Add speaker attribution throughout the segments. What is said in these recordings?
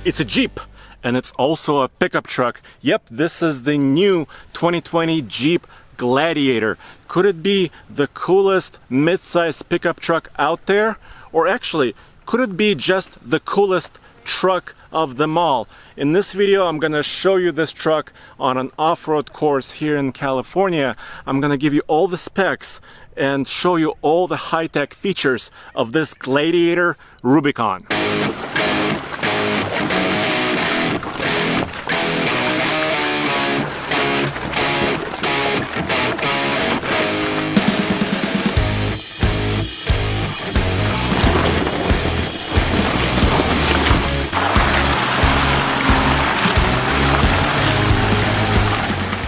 Speaker 1: It's a Jeep, and it's also a pickup truck. Yep, this is the new 2020 Jeep Gladiator. Could it be the coolest mid-size pickup truck out there? Or actually, could it be just the coolest truck of them all? In this video, I'm gonna show you this truck on an off-road course here in California. I'm gonna give you all the specs and show you all the high-tech features of this Gladiator Rubicon.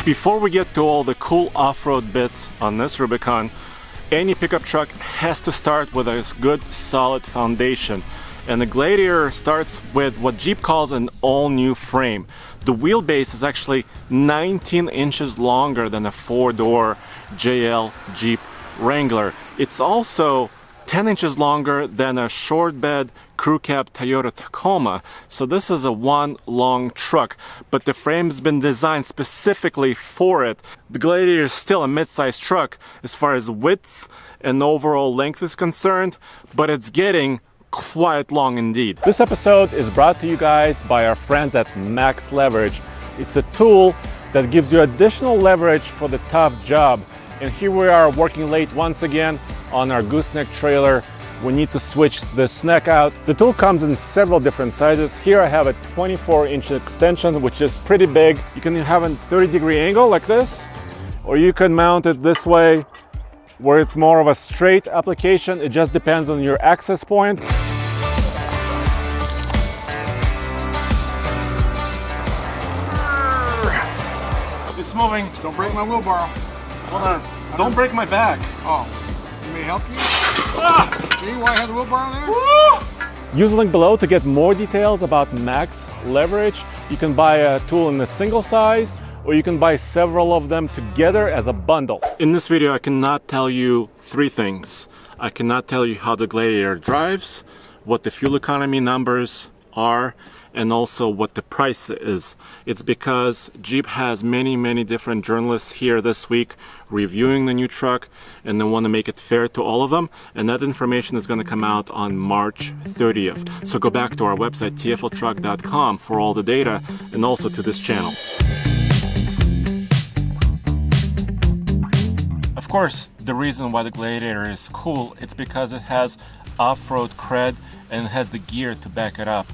Speaker 1: Before we get to all the cool off-road bits on this Rubicon, any pickup truck has to start with a good solid foundation. And the Gladiator starts with what Jeep calls an all-new frame. The wheelbase is actually 19 inches longer than a four-door JL Jeep Wrangler. It's also 10 inches longer than a short bed crew cab Toyota Tacoma. So this is a one long truck, but the frame's been designed specifically for it. The Gladiator is still a mid-sized truck as far as width and overall length is concerned, but it's getting quite long indeed. This episode is brought to you guys by our friends at Max Leverage. It's a tool that gives you additional leverage for the tough job. And here we are working late once again on our gooseneck trailer. We need to switch this neck out. The tool comes in several different sizes. Here I have a 24-inch extension, which is pretty big. You can have a 30-degree angle like this, or you can mount it this way where it's more of a straight application. It just depends on your access point. It's moving.
Speaker 2: Don't break my wheelbarrow.
Speaker 1: Hold on. Don't break my back.
Speaker 2: Oh, let me help you. Ah! See why I have the wheelbarrow there?
Speaker 1: Woo! Use the link below to get more details about Max Leverage. You can buy a tool in a single size, or you can buy several of them together as a bundle. In this video, I cannot tell you three things. I cannot tell you how the Gladiator drives, what the fuel economy numbers are, and also what the price is. It's because Jeep has many different journalists here this week reviewing the new truck, and they want to make it fair to all of them, and that information is going to come out on March 30th. So go back to our website tfltruck.com for all the data, and also to this channel. Of course, the reason why the Gladiator is cool, it's because it has off-road cred and it has the gear to back it up.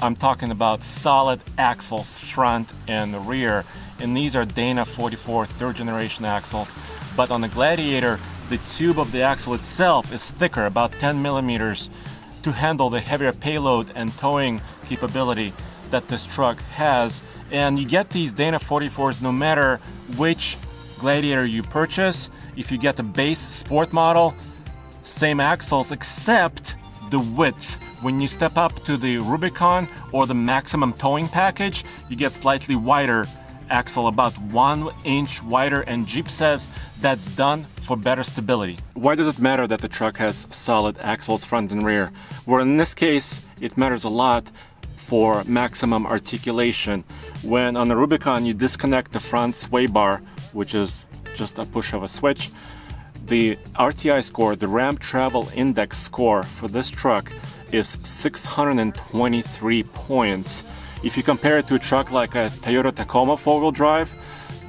Speaker 1: I'm talking about solid axles front and rear, and these are Dana 44 third generation axles. But on the Gladiator, the tube of the axle itself is thicker, about 10 millimeters, to handle the heavier payload and towing capability that this truck has. And you get these Dana 44s no matter which Gladiator you purchase. If you get the base sport model, same axles except the width. When you step up to the Rubicon or the maximum towing package, you get slightly wider axle, about 1 inch wider, and Jeep says that's done for better stability. Why does it matter that the truck has solid axles front and rear? Well, in this case, it matters a lot for maximum articulation. When on the Rubicon you disconnect the front sway bar, which is just a push of a switch, the RTI score, the Ramp Travel Index score for this truck is 623 points. If you compare it to a truck like a Toyota Tacoma four-wheel drive,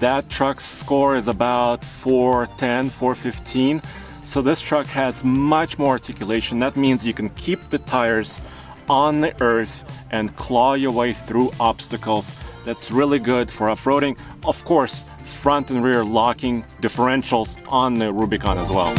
Speaker 1: that truck's score is about 410, 415. So this truck has much more articulation. That means you can keep the tires on the earth and claw your way through obstacles. That's really good for off-roading. Of course, front and rear locking differentials on the Rubicon as well.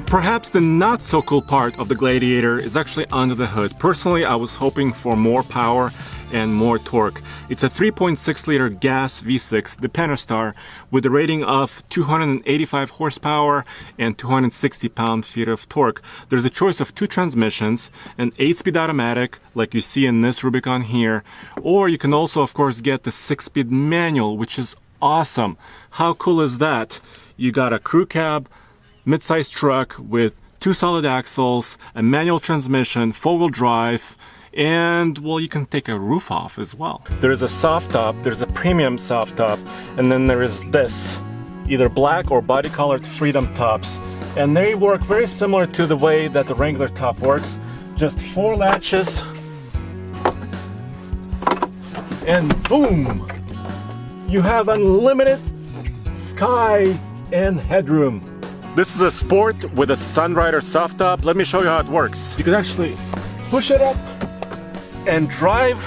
Speaker 1: Perhaps the not so cool part of the Gladiator is actually under the hood. Personally, I was hoping for more power and more torque. It's a 3.6 liter gas V6, the Pentastar, with a rating of 285 horsepower and 260 pound-feet of torque. There's a choice of two transmissions, an 8-speed automatic, like you see in this Rubicon here, or you can also, of course, get the 6-speed manual, which is awesome. How cool is that? You got a crew cab, mid-sized truck with 2 solid axles, a manual transmission, 4-wheel drive, and well, you can take a roof off as well. There's a soft top, there's a premium soft top, and then there is this, either black or body colored Freedom tops. And they work very similar to the way that the Wrangler top works. Just 4 latches, and boom! You have unlimited sky and headroom. This is a Sport with a Sunrider soft top. Let me show you how it works. You can actually push it up and drive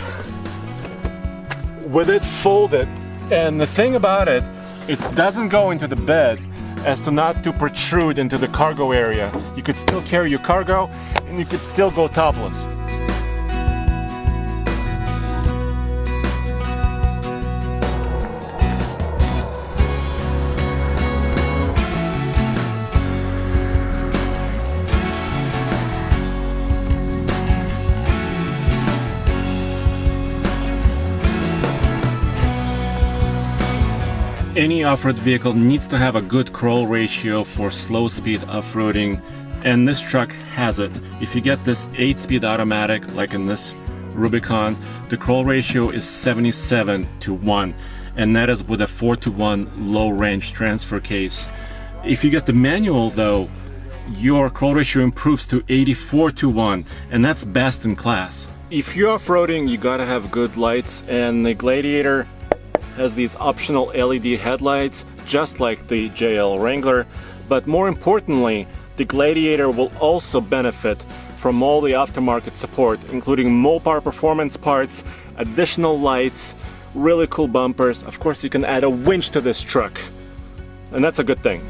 Speaker 1: with it folded. And the thing about it, it doesn't go into the bed as to not to protrude into the cargo area. You could still carry your cargo and you could still go topless. Any off-road vehicle needs to have a good crawl ratio for slow speed off-roading, and this truck has it. If you get this 8-speed automatic, like in this Rubicon, the crawl ratio is 77:1, and that is with a 4:1 low range transfer case. If you get the manual though, your crawl ratio improves to 84:1, and that's best in class. If you're off-roading, you gotta have good lights, and the Gladiator has these optional LED headlights, just like the JL Wrangler. But more importantly, the Gladiator will also benefit from all the aftermarket support, including Mopar performance parts, additional lights, really cool bumpers. Of course, you can add a winch to this truck, and that's a good thing.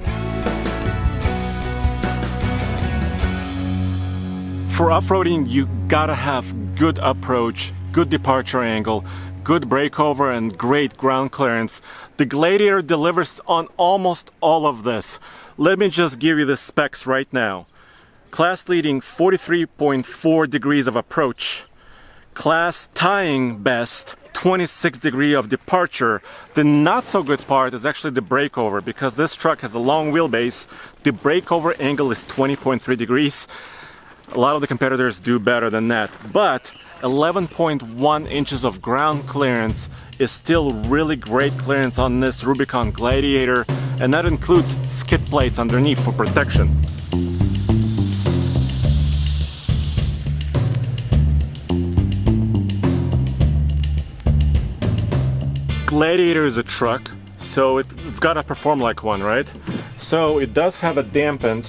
Speaker 1: For off-roading, you gotta have good approach, good departure angle, good breakover, and great ground clearance. The Gladiator delivers on almost all of this. Let me just give you the specs right now. Class leading 43.4 degrees of approach. Class tying best 26 degree of departure. The not so good part is actually the breakover, because this truck has a long wheelbase. The breakover angle is 20.3 degrees. A lot of the competitors do better than that, but 11.1 inches of ground clearance is still really great clearance on this Rubicon Gladiator, and that includes skid plates underneath for protection. Gladiator is a truck, so it's gotta perform like one, right? So it does have a dampened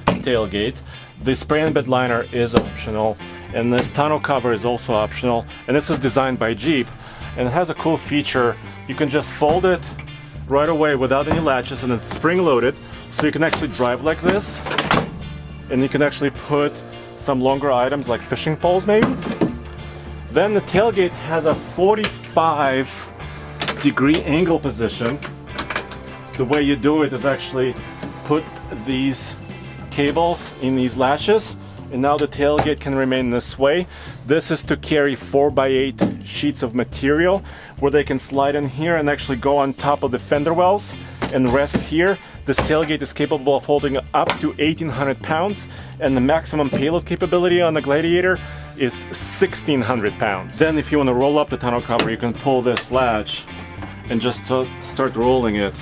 Speaker 1: tailgate. The spray and bed liner is optional, and this tonneau cover is also optional, and this is designed by Jeep, and it has a cool feature. You can just fold it right away without any latches, and it's spring loaded, so you can actually drive like this, and you can actually put some longer items like fishing poles maybe. Then the tailgate has a 45-degree angle position. The way you do it is actually put these cables in these latches, and now the tailgate can remain this way. This is to carry 4x8 sheets of material where they can slide in here and actually go on top of the fender wells and rest here. This tailgate is capable of holding up to 1,800 pounds, and the maximum payload capability on the Gladiator is 1,600 pounds. Then if you want to roll up the tonneau cover, you can pull this latch and just start rolling it.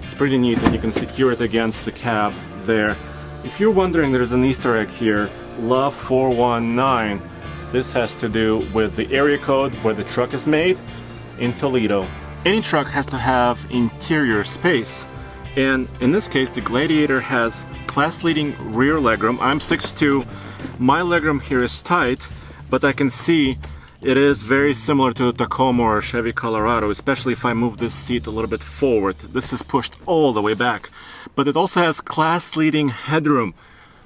Speaker 1: It's pretty neat, and you can secure it against the cab there. If you're wondering, there's an Easter egg here, Love 419. This has to do with the area code where the truck is made in Toledo. Any truck has to have interior space, and in this case the Gladiator has class-leading rear legroom. I'm 6'2", my legroom here is tight, but I can see it is very similar to a Tacoma or a Chevy Colorado, especially if I move this seat a little bit forward. This is pushed all the way back. But it also has class-leading headroom.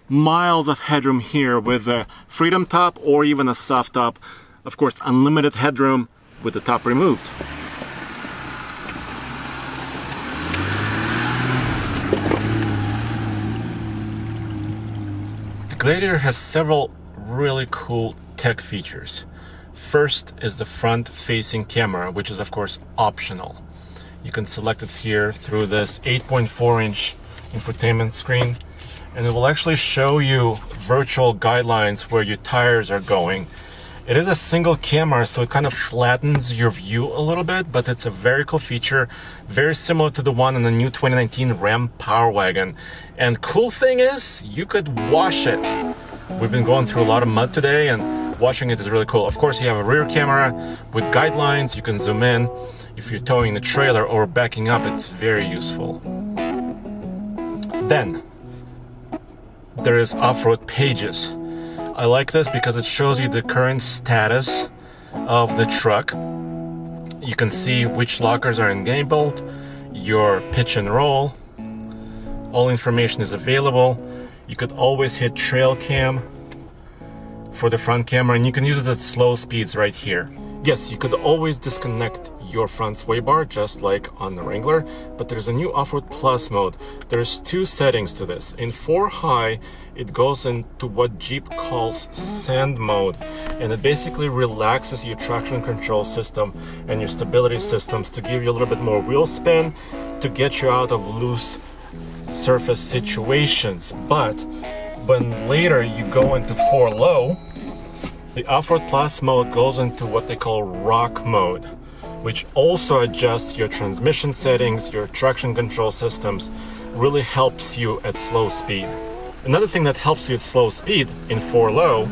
Speaker 1: Miles of headroom here with a Freedom top or even a soft top. Of course, unlimited headroom with the top removed. The Gladiator has several really cool tech features. First is the front-facing camera, which is of course optional. You can select it here through this 8.4-inch infotainment screen, and it will actually show you virtual guidelines where your tires are going. It is a single camera, so it kind of flattens your view a little bit, but it's a very cool feature, very similar to the one in the new 2019 Ram Power Wagon. And cool thing is, you could wash it. We've been going through a lot of mud today, and washing it is really cool. Of course, you have a rear camera with guidelines. You can zoom in. If you're towing the trailer or backing up, it's very useful. Then, there is off-road pages. I like this because it shows you the current status of the truck. You can see which lockers are enabled, your pitch and roll. All information is available. You could always hit trail cam for the front camera, and you can use it at slow speeds right here. Yes, you could always disconnect your front sway bar just like on the Wrangler, but there's a new Off-Road Plus mode. There's two settings to this. In 4 high, it goes into what Jeep calls sand mode, and it basically relaxes your traction control system and your stability systems to give you a little bit more wheel spin to get you out of loose surface situations. But when later you go into 4 low, the Off-Road Plus mode goes into what they call rock mode, which also adjusts your transmission settings, your traction control systems, really helps you at slow speed. Another thing that helps you at slow speed in 4 low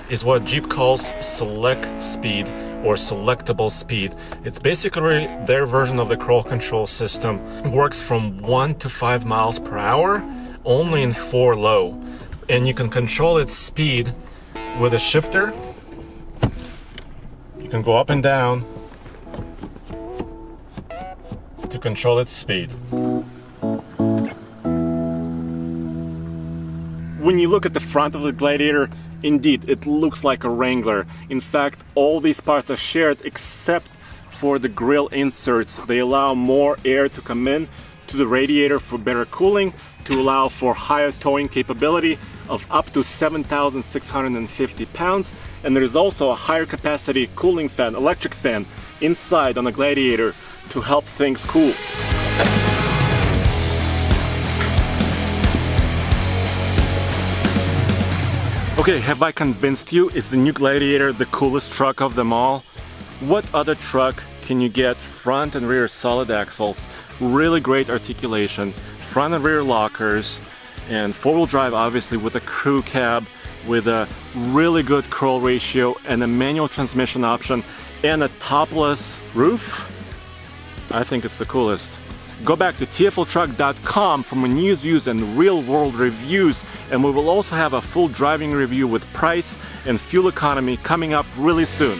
Speaker 1: is what Jeep calls select speed or selectable speed. It's basically their version of the crawl control system. It works from 1 to 5 miles per hour only in 4 low. And you can control its speed with a shifter. You can go up and down to control its speed. When you look at the front of the Gladiator, indeed, it looks like a Wrangler. In fact, all these parts are shared except for the grille inserts. They allow more air to come in to the radiator for better cooling, to allow for higher towing capability of up to 7,650 pounds. And there is also a higher capacity cooling fan, electric fan, inside on the Gladiator to help things cool. Okay, have I convinced you? Is the new Gladiator the coolest truck of them all? What other truck can you get front and rear solid axles, really great articulation, front and rear lockers, and 4-wheel drive obviously with a crew cab, with a really good crawl ratio and a manual transmission option and a topless roof? I think it's the coolest. Go back to tfltruck.com for more news, views, and real-world reviews, and we will also have a full driving review with price and fuel economy coming up really soon.